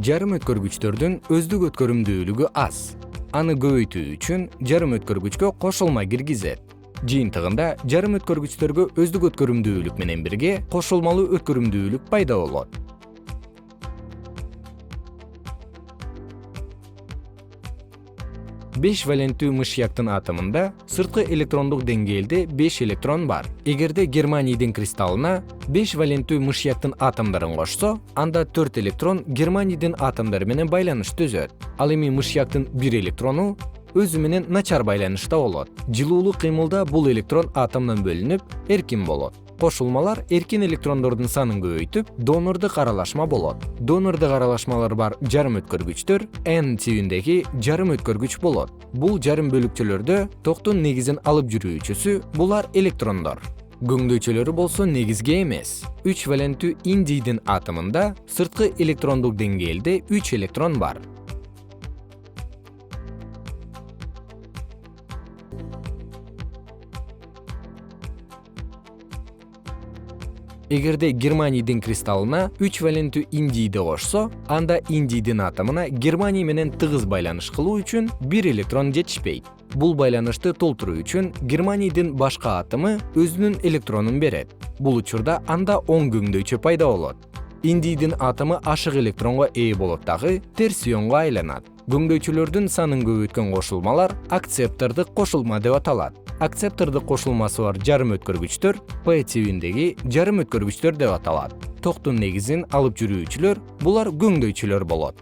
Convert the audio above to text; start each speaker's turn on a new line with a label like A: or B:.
A: Жарым өткөргүчтөрдүн өздүк өткөрүмдүүлүгү аз. Аны көбөйтүү үчүн жарым өткөргүчкө кошулма киргизет. Жыйынтыгында жарым өткөргүчтөргө өздүк өткөрүмдүүлүк менен бирге кошулмалуу өткөрүмдүүлүк пайда болот. 5 валенттүү мышьяктын атомунда сырткы электрондук деңгээлде 5 электрон бар. Эгерде германийдин кристаллына 5 валенттүү мышьяктын атомдорун кошсо, анда 4 электрон германийдин атомдору менен байланыш түзөт. Ал эми мышьяктын 1 электрону өзү менен начар байланышта болот. Жылуулук кыймылда бул электрон атомдон бөлүнүп, эркин болот. Кошулмалар эркин электрондордун санын көбөйтүп, донордук аралашма болот. Донордук аралашмалар бар жарым өткөргүчтөр N тибиндеги жарым өткөргүч болот. Бул жарым бөлүкчөлөрдө токтун негизин алып жүрүүчүсү булар электрондор. Көңдөйчөлөрү болсо негизге эмес. 3 валенттүү индийдин атомунда сырткы электрондук деңгээлде 3 электрон бар. Эгерде германийдин кристаллына 3 валенттүү индийди кошсо, анда индийдин атомуна германий менен тыгыз байланыш кылуу үчүн 1 электрон жетишпейт. Бул байланышты толтуруу үчүн германийдин башка атому өзүнүн электронун берет. Бул учурда анда оң көңдөйчө пайда болот. Индийдин атому ашык электронго ээ болот дагы терс ионго айланат. Көңдөйчөлөрдүн санын көбөйткөн кошулмалар акцептордук кошулма деп аталат. Акцептордук кошулмасы бар жарым өткөргүчтөр P тибиндеги жарым өткөргүчтөр деп аталат. Токтун негизин алып жүрүүчүлөр булар көңдөйчөлөр болот.